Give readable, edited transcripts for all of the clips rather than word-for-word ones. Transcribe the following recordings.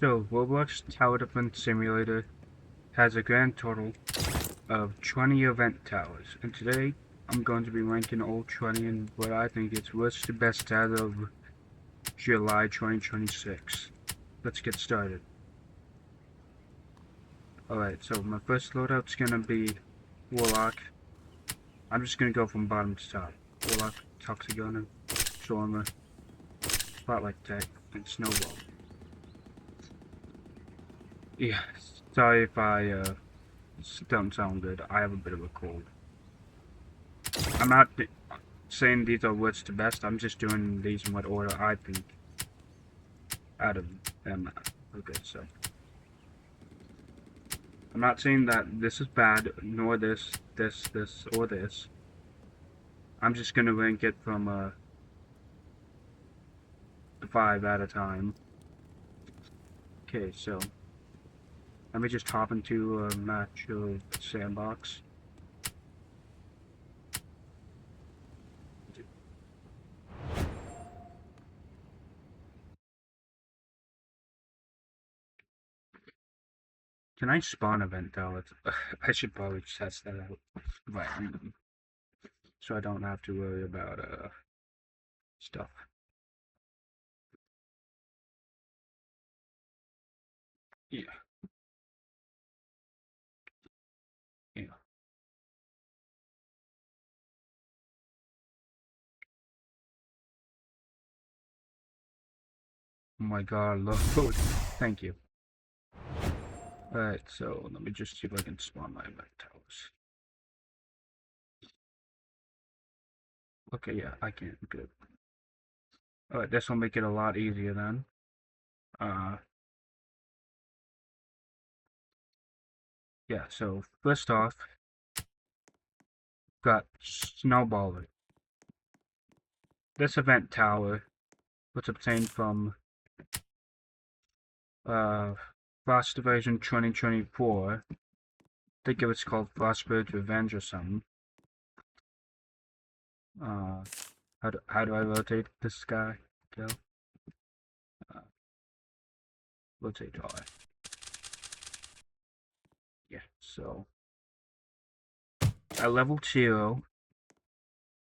So, Roblox Tower Defense Simulator has a grand total of 20 event towers, and today I'm going to be ranking all 20 in what I think is worst to best as of July 2026. Let's get started. Alright, so my first loadout's gonna be Warlock. I'm just gonna go from bottom to top. Warlock, Toxic Gunner, Stormer, Spotlight Tech, and Snowball. Yeah, sorry if I don't sound good. I have a bit of a cold. I'm not saying these are worst to best. I'm just doing these in what order I think out of them. Okay, so I'm not saying that this is bad, nor this, or this. I'm just gonna rank it from 5 at a time. Okay, so let me just hop into a match of Sandbox. Can I spawn event though? I should probably test that out right so I don't have to worry about stuff. Yeah. Yeah. Oh my god, look. Thank you. Alright, so let me just see if I can spawn my event towers. Okay, yeah, I can. Good. Alright, this will make it a lot easier then. Yeah, so first off, got Snowballer. This event tower was obtained from Frost Division 2024. I think it was called Frostbird's Revenge or something. How do I rotate this guy? Go. Rotate R. Yeah, so at level 0,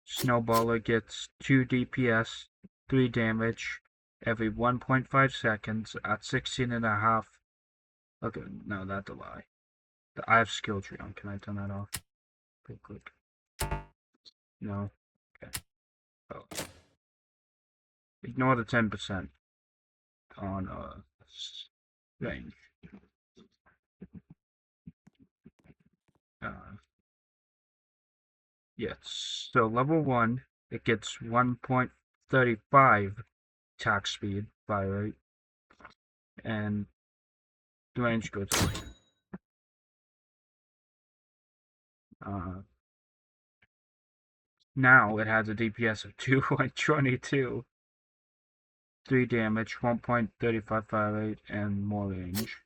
Snowballer gets 2 DPS, 3 damage every 1.5 seconds at 16.5. Okay, no, that's a lie. I have skill tree on. Can I turn that off? Click. No. Okay. Oh. Ignore the 10% on range. Yes. So level 1, it gets 1.35 attack speed, fire rate, and the range goes up. Now it has a DPS of 2.22, 3 damage, 1.35 fire rate, and more range.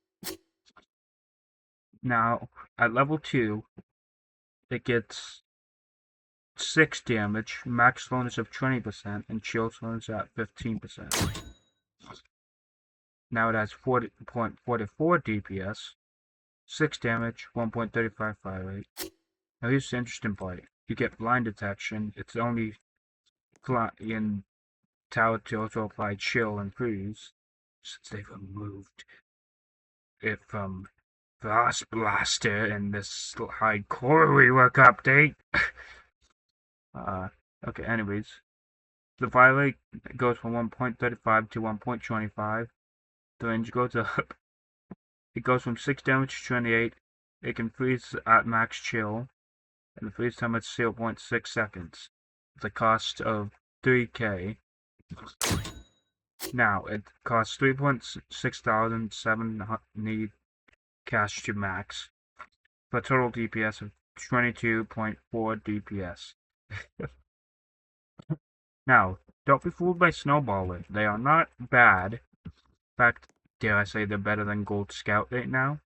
Now, at level 2, it gets 6 damage, max slowness of 20%, and chill slowness at 15%. Now it has 40.44 DPS, 6 damage, 1.35 fire rate. Now here's the interesting part. You get blind detection. It's only in Tower to also apply chill and freeze, since they've removed it from Frost Blaster in this hardcore rework update. Okay, anyways. The fire rate goes from 1.35 to 1.25. The range goes up. It goes from 6 damage to 28. It can freeze at max chill. And the freeze time is 0.6 seconds. With a cost of 3k. Now, it costs 3,670 cash to max. For a total DPS of 22.4 DPS. Now, don't be fooled by Snowballer. They are not bad. In fact, dare I say they're better than Gold Scout right now.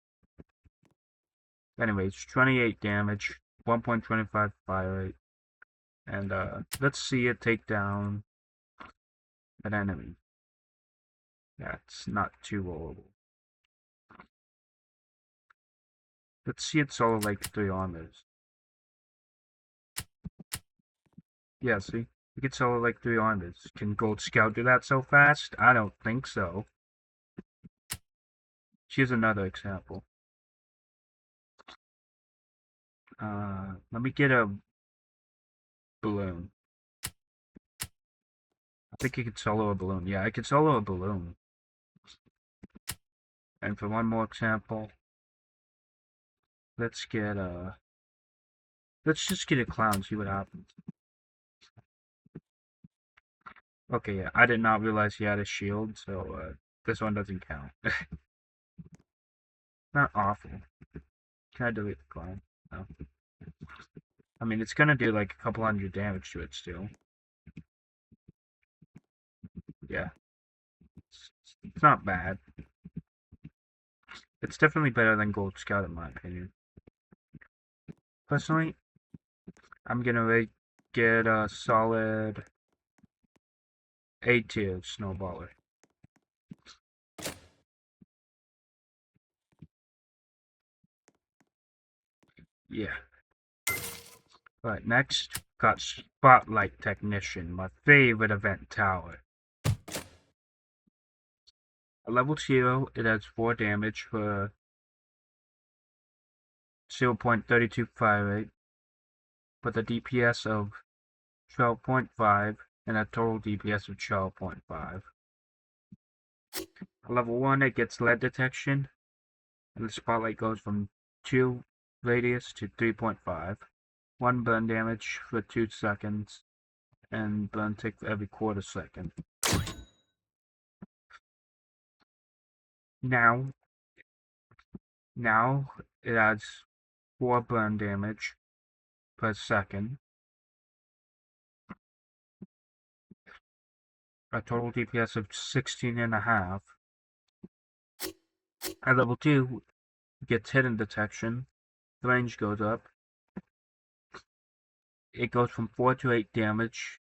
Anyways, 28 damage, 1.25 fire rate. And let's see it take down an enemy. That's not too horrible. Let's see it solo like 3 armors. Yeah, see? You can solo like 3 armors. Can Gold Scout do that so fast? I don't think so. Here's another example. Let me get a balloon. I think you could solo a balloon. Yeah, I could solo a balloon. And for one more example, let's get a... Let's just get a clown, see what happens. Okay, yeah, I did not realize he had a shield, so this one doesn't count. Not awful. Can I delete the clown? No. I mean, it's gonna do like a couple hundred damage to it still. Yeah. It's not bad. It's definitely better than Gold Scout in my opinion. Personally, I'm gonna get a solid A tier snowballer. Yeah. Alright, next, got Spotlight Technician, my favorite event tower. A level 0, it has 4 damage for 0.3258, with a DPS of 12.5 and a total DPS of 12.5. A level 1, it gets lead detection, and the spotlight goes from 2 radius to 3.5. 1 burn damage for 2 seconds, and burn tick for every quarter second. Now it adds 4 burn damage per second, a total DPS of 16.5. At level 2, gets hidden detection, the range goes up. It goes from 4 to 8 damage.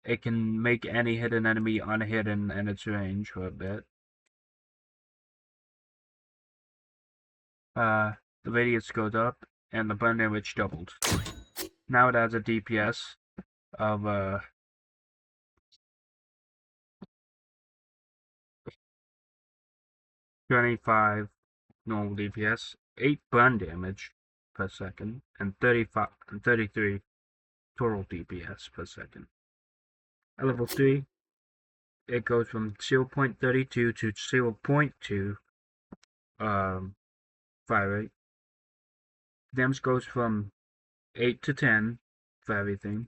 It can make any hidden enemy unhidden in its range for a bit. The radius goes up, and the burn damage doubled. Now it has a DPS of 25 normal DPS, 8 burn damage per second, and 33 total DPS per second. At level 3, it goes from 0.32 to 0.2 fire rate. Damage goes from 8 to 10 for everything.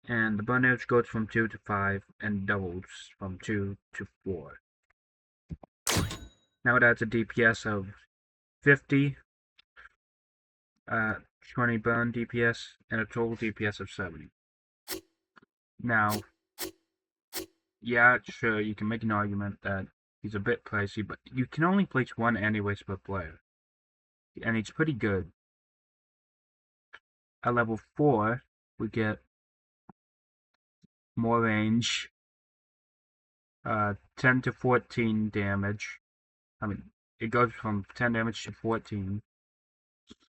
And the burn damage goes from 2 to 5 and doubles from 2 to 4. Now it adds a DPS of 50, 20 burn DPS, and a total DPS of 70. Now, yeah, sure, you can make an argument that he's a bit pricey, but you can only place one anyways per player. And he's pretty good. At level 4, we get more range, 10 to 14 damage. I mean, it goes from 10 damage to 14.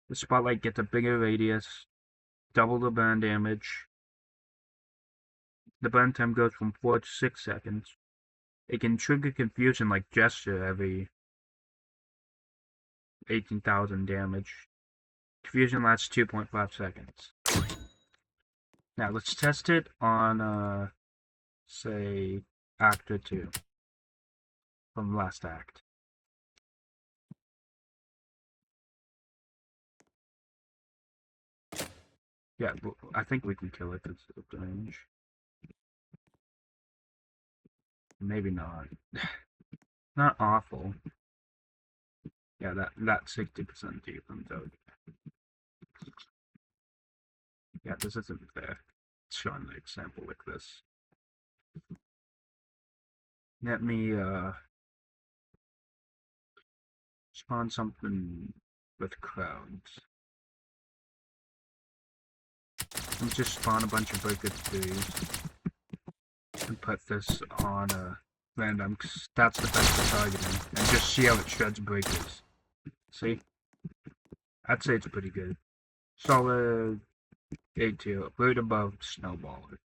The spotlight gets a bigger radius, double the burn damage. The burn time goes from 4 to 6 seconds. It can trigger confusion like gesture every 18,000 damage. Confusion lasts 2.5 seconds. Now let's test it on, say, Actor 2 from last act. Yeah, I think we can kill it because of the range. Maybe not. Not awful. Yeah, that 60% defense. Yeah, this isn't fair. It's showing an example like this. Let me spawn something with crowds. And just spawn a bunch of breaker 3s and put this on a random, cause that's the best for targeting. And just see how it shreds breakers. See? I'd say it's pretty good. Solid A tier, right above Snowballer.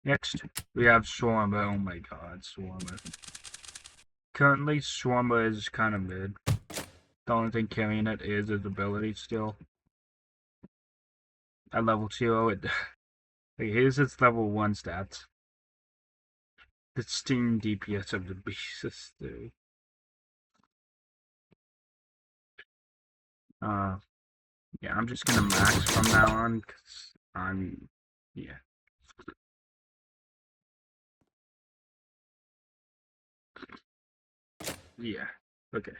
Next, we have Swarmer. Oh my god, Swarmer. Currently, Swarmer is kind of mid. The only thing carrying it is his ability still. At level 0, here's its level 1 stats. The Steam DPS of the beast is 3. Yeah, I'm just gonna max from now on, because yeah. Yeah, okay.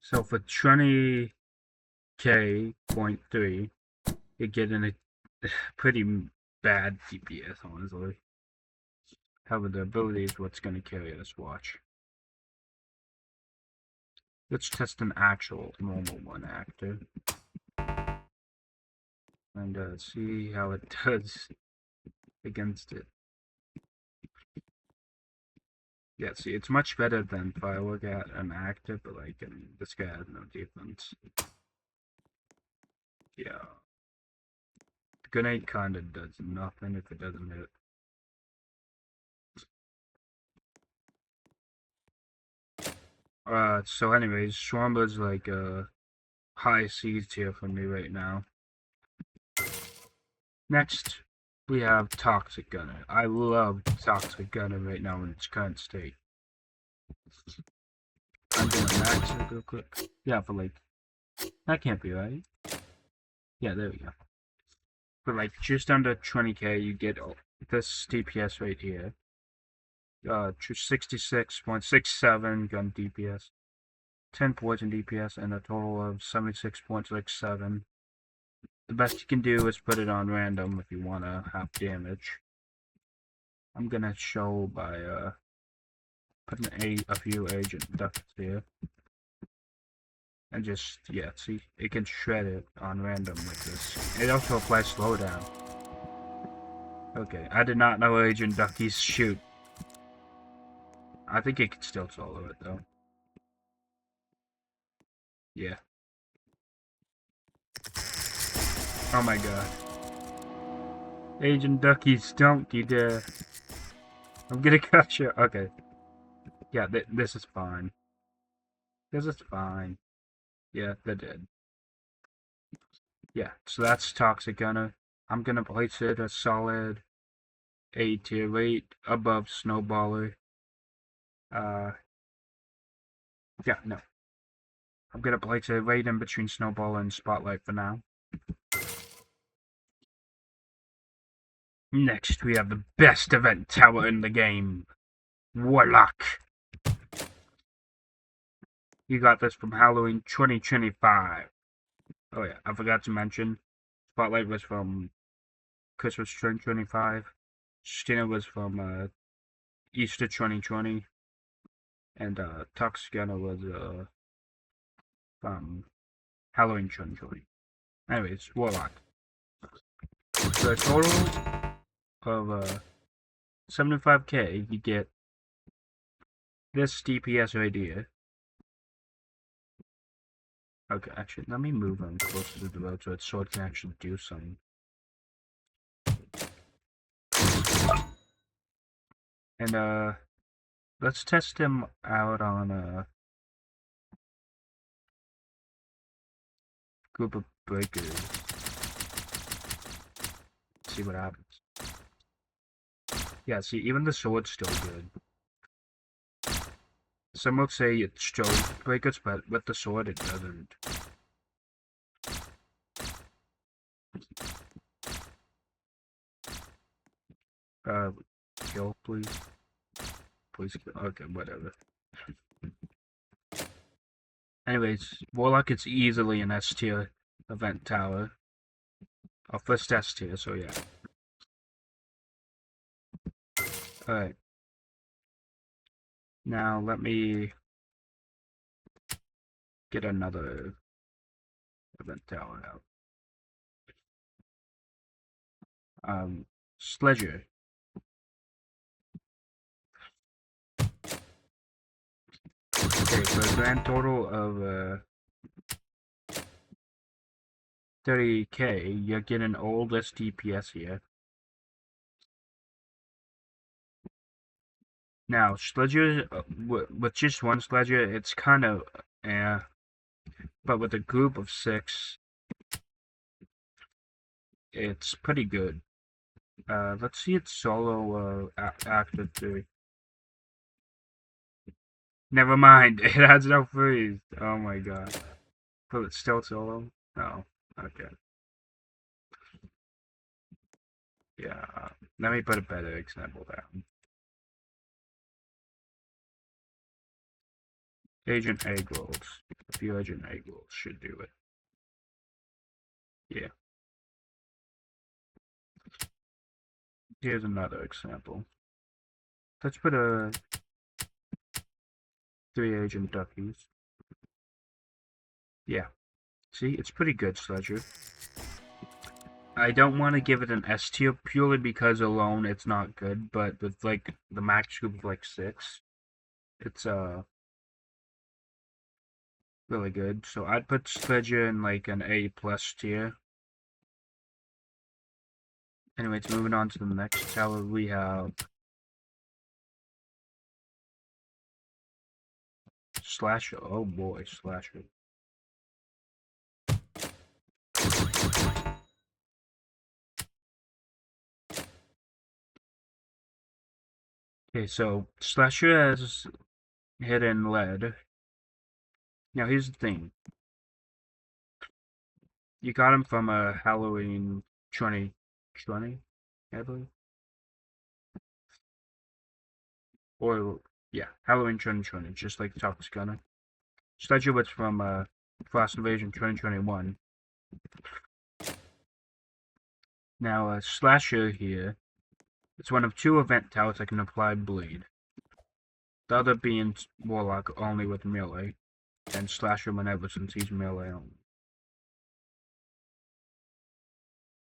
So for 20k.3, you're getting a pretty bad DPS, honestly. However, the ability is what's gonna carry us, watch. Let's test an actual normal one actor. And see how it does against it. Yeah, see, it's much better than Firework at an actor, but like, I mean, this guy has no defense. Yeah. The grenade kinda does nothing if it doesn't hit. So anyways, Schwamba's like a high C tier for me right now. Next, we have Toxic Gunner. I love Toxic Gunner right now in its current state. I'm gonna max it real quick. Yeah, for like, that can't be right. Yeah, there we go. For like just under 20k, you get this DPS right here. 66.67 gun DPS, 10 poison DPS, and a total of 76.67. The best you can do is put it on random if you want to have damage. I'm gonna show by putting a few agent ducts here. And just, yeah, see, it can shred it on random like this. It also applies slowdown. Okay, I did not know Agent Duckies shoot. I think it can still solo it though. Yeah. Oh my god. Agent Duckies, don't you dare. I'm gonna catch you. Okay. Yeah, this is fine. This is fine. Yeah, they're dead. Yeah, so that's Toxic Gunner. I'm gonna place it a solid A tier rate above Snowballer. Yeah, no. I'm gonna place it right in between Snowballer and Spotlight for now. Next, we have the best event tower in the game, Warlock. You got this from Halloween 2025. Oh yeah, I forgot to mention, Spotlight was from Christmas 2025. Stina was from Easter 2020. And Toxicana was from Halloween 2020. Anyways, Warlock. For a total of 75k, you get this DPS right here. Okay, actually, let me move him closer to the road so its sword can actually do something. And let's test him out on a group of breakers. See what happens. Yeah, see, even the sword's still good. Some will say it shows breakers, but with the sword it doesn't. Kill, please. Please kill. Okay, whatever. Anyways, Warlock is easily an S tier event tower. Our first S tier, so yeah. Alright. Now let me get another event tower out. Sledger. Okay, for grand total of 30k. You're getting oldest DPS here. Now, Sledger, with just one Sledger, it's kind of, but with a group of 6, it's pretty good. Let's see its solo active 3. Never mind, it has no freeze. Oh my god. But it's still solo? Oh, okay. Yeah, let me put a better example down. Agent A goals. A few Agent A goals should do it. Yeah. Here's another example. Let's put a 3 Agent Duckies. Yeah. See, it's pretty good, Sledger. I don't want to give it an S tier purely because alone it's not good, but with like the max group of like 6, it's really good. So I'd put Sledger in like an A plus tier. Anyways, moving on to the next tower, we have Slasher. Oh boy, Slasher. Okay, so Slasher has hidden lead. Now here's the thing. You got him from a Halloween 2020, I believe. Or, yeah, Halloween 2020, just like the Toxic Gunner. Sledger was from Frost Invasion 2021. Now, Slasher here, it's one of 2 event towers that can apply bleed. The other being Warlock only with melee, and Slasher whenever since he's melee only.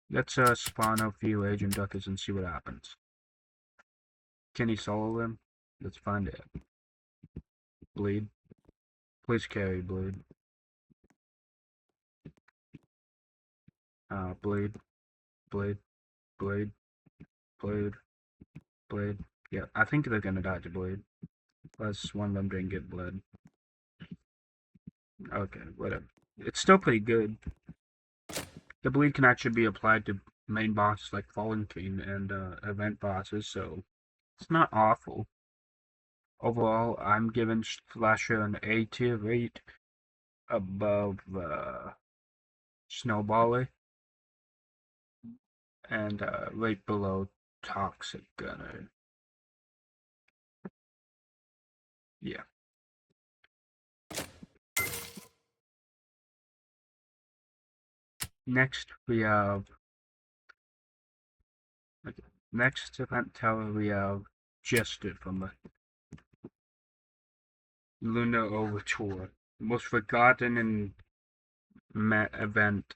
Let's spawn a few Agent Duckers and see what happens. Can he solo them? Let's find it. Bleed. Please carry bleed. Bleed. Bleed. Bleed. Bleed. Bleed. Yeah, I think they're gonna die to bleed. Plus one of them didn't get bled. Okay, whatever. It's still pretty good. The bleed can actually be applied to main bosses like Fallen King and event bosses, so it's not awful. Overall, I'm giving Slasher an A tier rate above Snowballer and right below Toxic Gunner. Yeah. Next we have next event tower we have Jester from the Luna Overture. The most forgotten and event.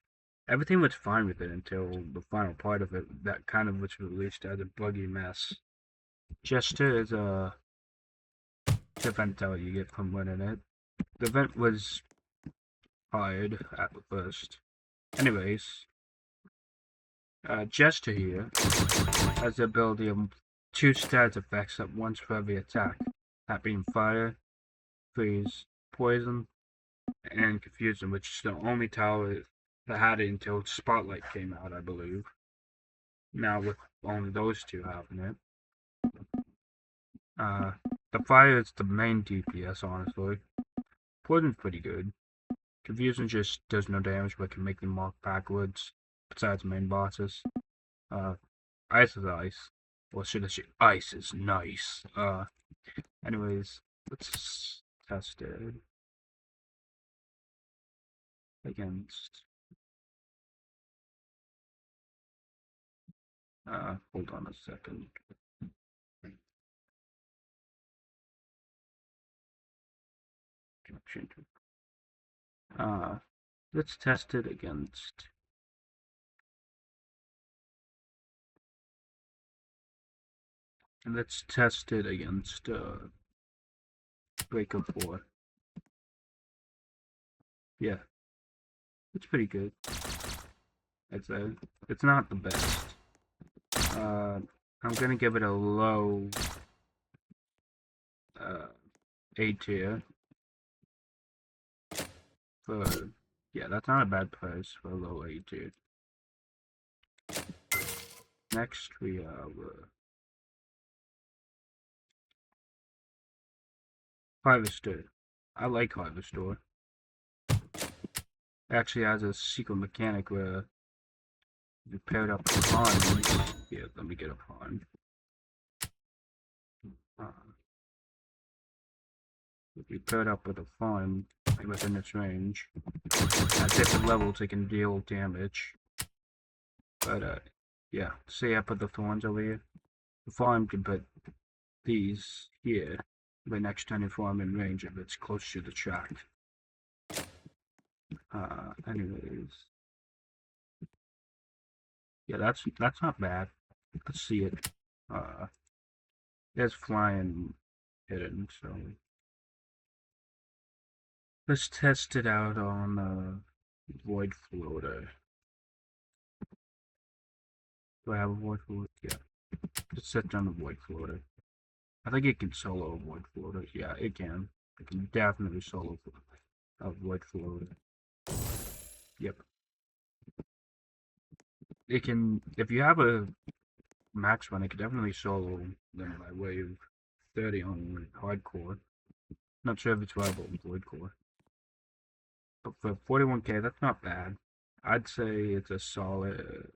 Everything was fine with it until the final part of it that kind of was released as a buggy mess. Jester is a event tower you get from winning it. The event was hard at first. Anyways, Jester here has the ability of 2 stats effects at once for every attack, that being fire, freeze, poison, and confusion, which is the only tower that had it until Spotlight came out, I believe. Now with only those 2 having it. The fire is the main DPS, honestly. Poison's pretty good. Confusion just does no damage but can make them walk backwards, besides main bosses. Ice is ice. Or should I say, ice is nice. Anyways, let's test it against. Hold on a second. Let's test it against. And let's test it against Breaker 4. Yeah, it's pretty good. I'd say it's not the best. I'm gonna give it a low uh, A tier for yeah, that's not a bad price for a low A tier. Next we have Harvester. I like Harvester. It actually has a secret mechanic where you pair it up with Pawn. Yeah, let me get a Pawn. Uh, if you pair it up with a Fawn within its range, at different levels it can deal damage. But yeah, say I put the thorns over here. The farm can put these here, right next to any farm in range if it's close to the track. Anyways, yeah, that's not bad. Let's see it. There's flying hidden, so let's test it out on void floater. Do I have a void floater? Yeah, let's set down the void floater. I think it can solo a void floater. Yeah, it can. It can definitely solo a void floater. Yep. It can, if you have a max one, it can definitely solo them by wave 30 on hardcore. Not sure if it's viable in void core. But for 41k, that's not bad. I'd say it's a solid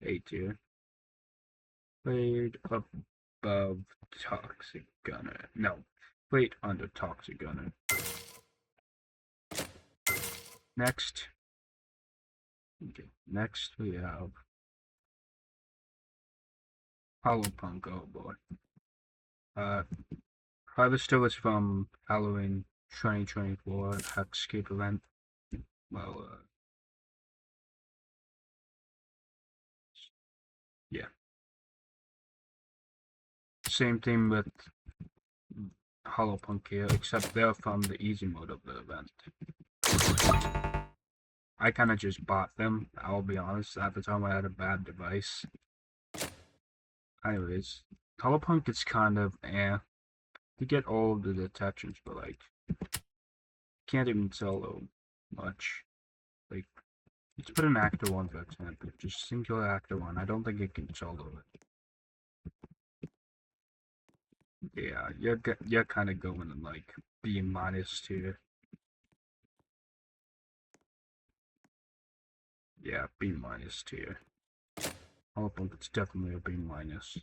A tier. Played above Toxic Gunner. No, played under Toxic Gunner. Next, okay, next we have Hollow Punk. Oh boy. Harvester was from Halloween 2024 Hexscape event. Well, yeah. Same thing with Hollow Punk here, except they're from the easy mode of the event. I kind of just bought them, I'll be honest. At the time, I had a bad device. Anyways, Hollow Punk is kind of You get all of the detections, but like, can't even solo much. Like, let's put an actor one for example. Just singular actor one. I don't think it can solo it. Yeah, you're kind of going in like B minus tier. Yeah, B minus tier. Hollow Punk, it's definitely a B minus.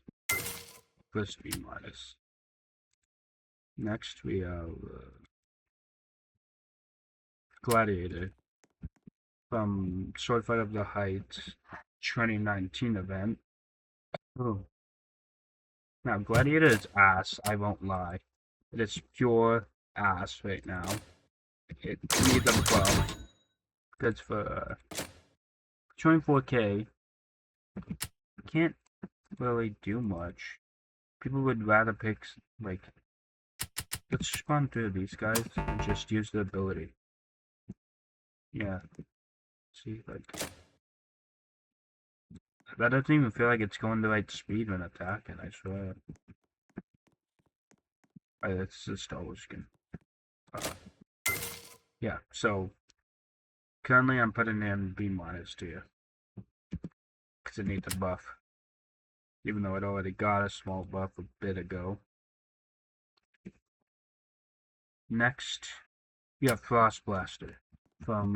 First B minus. Next we have Gladiator from Sword Fight of the Heights 2019 event. Oh. Now, Gladiator is ass, I won't lie. It is pure ass right now. It needs a buff. Because for 24k, can't really do much. People would rather pick, like, let's just run through these guys and just use the ability. Yeah. See, like, that doesn't even feel like it's going the right speed when attacking, I swear. It's the Star Wars skin. Yeah, so currently I'm putting in B minus tier because it needs a buff, even though it already got a small buff a bit ago. Next, we have Frost Blaster from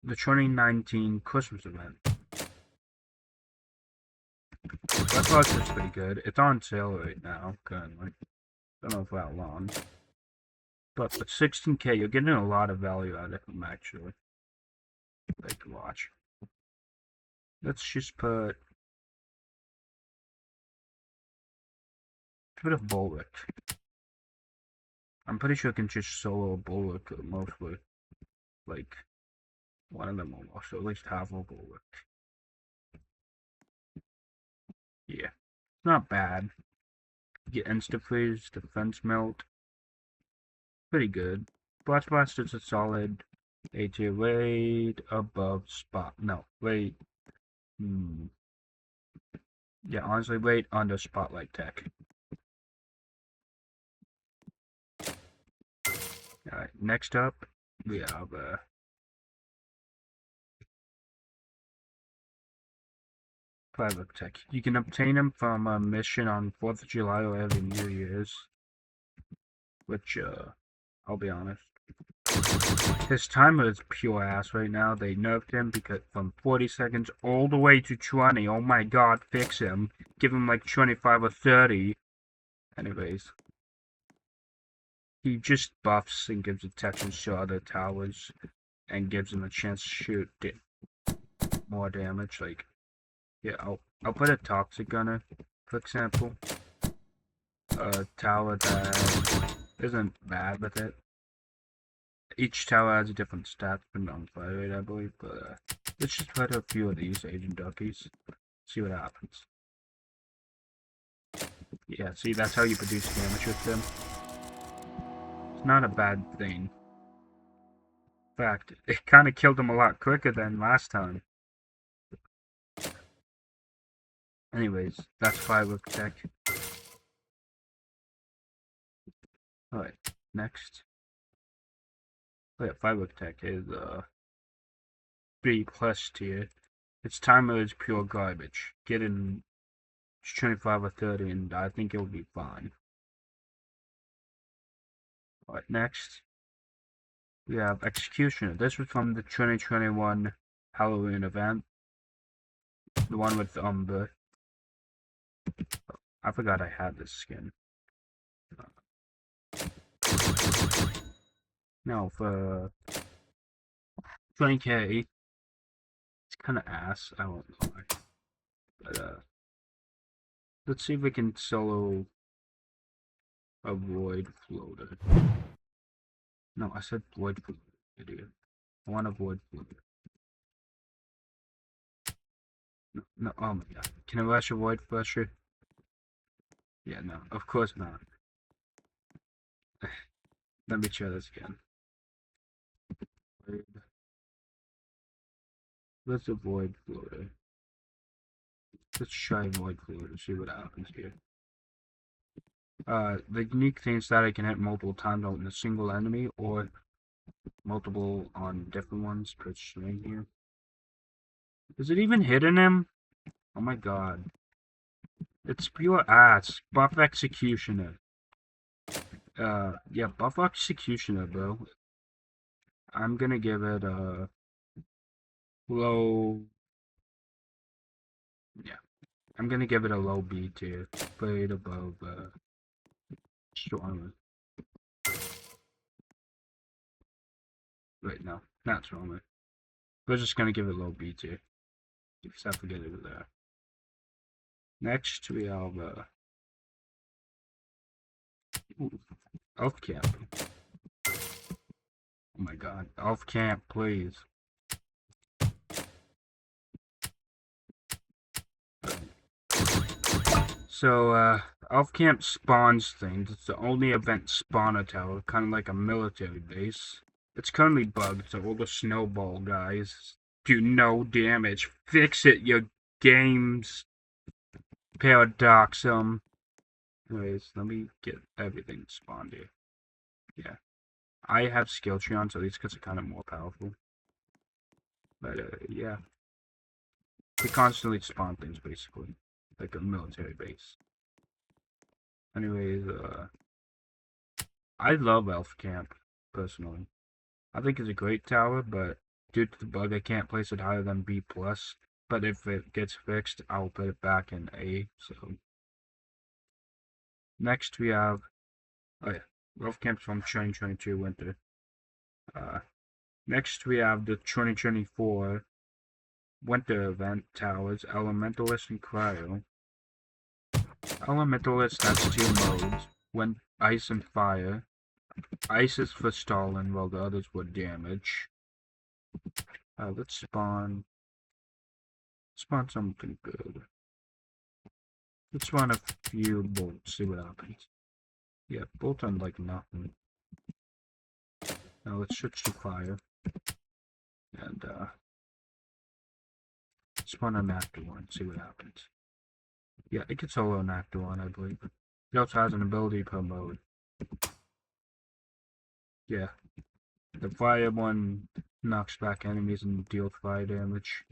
the 2019 Christmas event. Frost Blaster is pretty good. It's on sale right now, currently. Don't know for how long. But with 16k, you're getting a lot of value out of them, actually. Like, watch. Let's just put a bit of Bulwark. I'm pretty sure I can just solo a Bulwark mostly. Like, one of them almost, or at least half of a Bulwark. Yeah. Not bad. You get insta freeze, defense melt. Pretty good. Blast Blast is a solid A tier, right above Spot. No, wait. Yeah, honestly, right under Spotlight Tech. Alright, next up, we have Private Tech. You can obtain them from a mission on 4th of July or every New Year's. Which, I'll be honest. His timer is pure ass right now. They nerfed him because from 40 seconds all the way to 20. Oh my god, fix him. Give him like 25 or 30. Anyways. He just buffs and gives attention to other towers. And gives them a chance to shoot more damage. Like, yeah, I'll put a Toxic Gunner, for example. A tower that isn't bad with it. Each tower has a different stat depending on fire rate, I believe, but let's just put a few of these Agent Duckies. See what happens. Yeah, see, that's how you produce damage with them. It's not a bad thing. In fact, it kind of killed them a lot quicker than last time. Anyways, that's Firework Tech. Alright, next. Oh yeah, Firework Tech is B plus tier. Its timer is pure garbage. Get in 25 or 30 and I think it'll be fine. Alright, next. We have Executioner. This was from the 2021 Halloween event. The one with Umber. I forgot I had this skin. Now for 20k, it's kind of ass. I won't lie. But let's see if we can solo a Void Floater. No, I said Void Floater, idiot. I want a Void Floater. No, no, oh my god. Can I rush a Void Flusher? Yeah, no, of course not. Let me try this again. Let's avoid Floater. Let's try Void Floater, see what happens here. The unique thing is that I can hit multiple times on a single enemy, or multiple on different ones per string here. Is it even hitting him? Oh my god. It's pure ass. Buff Executioner. Yeah, buff Executioner, bro. I'm gonna give it a low. Yeah, I'm gonna give it a low B tier. Played above Stormer. Wait, no, not Stormer. We're just gonna give it low B tier. Because I forget it was there. Next we have Elf Camp. Oh my god, Elf Camp, please. So, Elf Camp spawns things. It's the only event spawner tower, kind of like a military base. It's currently bugged, so all the snowball guys do no damage. Fix it, your games. Paradoxum. Anyways, let me get everything spawned here. Yeah. I have skill tree on, so these guys are kind of more powerful. But, yeah. They constantly spawn things, basically. Like a military base. Anyways, I love Elf Camp, personally. I think it's a great tower, but due to the bug, I can't place it higher than B+. But if it gets fixed, I'll put it back in A, so... Next, we have... Oh yeah, Elf Camp's from 2022 winter. Next, we have the 2024 winter event towers, Elementalist and Cryo. Elementalist has two modes, when Ice and Fire. Ice is for stalling, while the others would damage. Let's spawn something good. Let's spawn a few bolts, see what happens. Yeah, bolt on like nothing. Now let's switch to fire. And spawn on actor 1, see what happens. Yeah, it gets solo on actor 1, I believe. It also has an ability per mode. Yeah. The fire one knocks back enemies and deals fire damage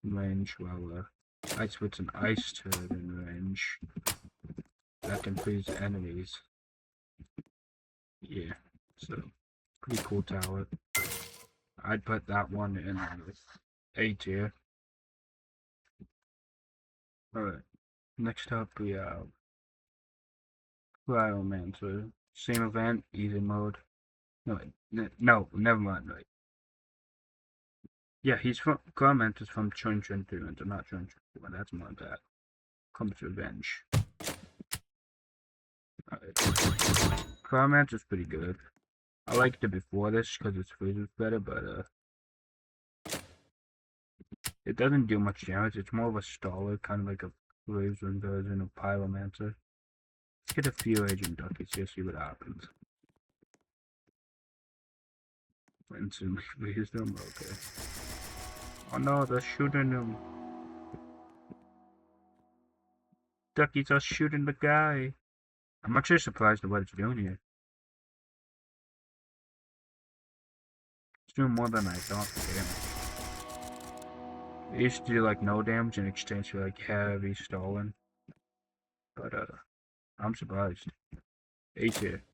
in range, while ice puts an ice turret in range that can freeze enemies. Yeah, so pretty cool tower. I'd put that one in A tier. Alright, next up we have Cryomancer. Same event, easy mode. No, no, never mind. Right. Yeah, he's from Cryomancer's from 2023, not 2021. That's my bad. Comes Revenge. Alright. Cryomancer's pretty good. I liked it before this because its freeze was better, but it doesn't do much damage. It's more of a staller, kind of like a Razor version of Pyromancer. Let's get a few Agent Duckies here, see what happens. Instantly freeze them? Okay. Oh no, they're shooting him. Duckies are shooting the guy. I'm actually surprised at what it's doing here. It's doing more than I thought for damage. It used to do like no damage in exchange for like heavy stalling. But I'm surprised. A tier.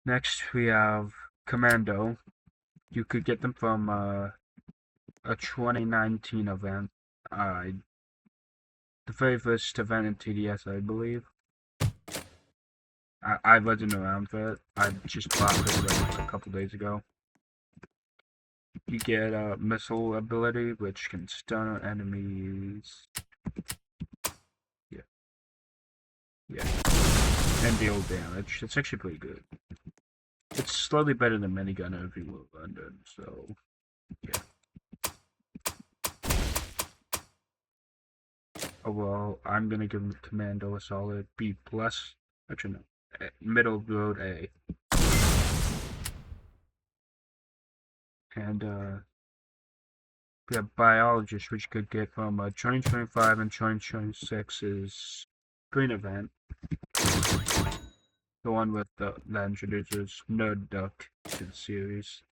Next we have Commando. You could get them from a 2019 event. The very first event in TDS, I believe. I wasn't around for it. I just bought this like a couple days ago. You get a missile ability, which can stun enemies. Yeah. And deal damage. It's actually pretty good. It's slightly better than Minigunner if you were London, so yeah. Overall, I'm gonna give Commando a solid B+. Actually, no. Middle road A. And we have Biologist, which you could get from 2025 and 2026's Green event. The one with that introduces Nerd Duck to the series.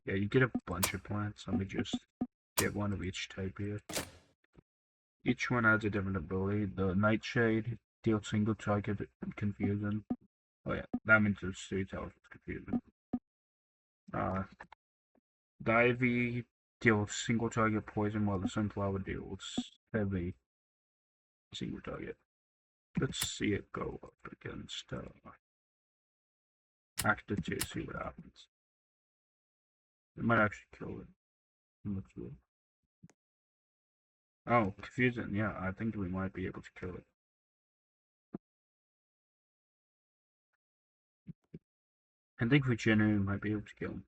Yeah, you get a bunch of plants. Let me just get one of each type here. Each one has a different ability. The Nightshade deals single target confusion. Oh yeah, that means there's 3 towers with confusion. The Ivy deals single target poison, while the Sunflower deals heavy single target. Let's see it go up against Actor 2, see what happens. It might actually kill it. Let's see. Oh, confusing. Yeah, I think we might be able to kill it. I think we genuinely might be able to kill him.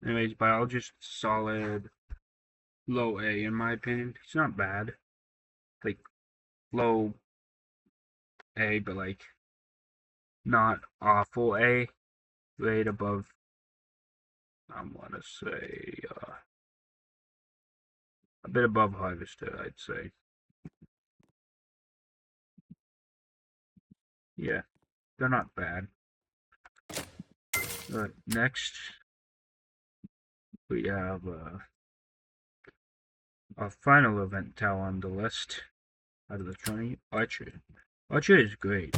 Anyways, Biologist, solid, low A in my opinion. He's not bad. Like, low A, but like, not awful A. Right above, I want to say, a bit above Harvester, I'd say. Yeah, they're not bad. Next, we have our final event tower on the list out of the 20, Archer. Archer is great.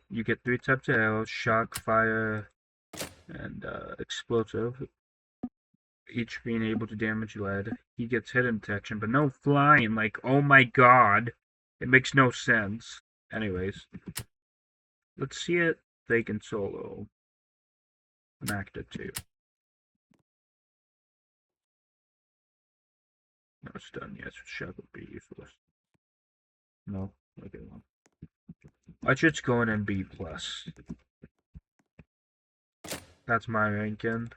You get 3 types of arrows, shock, fire, and explosive. Each being able to damage lead. He gets hidden detection, but no flying. Like, oh my god. It makes no sense. Anyways, let's see it fake and solo. An actor 2. No stun, yes, shock would be useless. No, okay, well. Archer's going in B+. That's my ranking.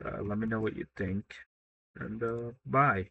Let me know what you think. And, bye.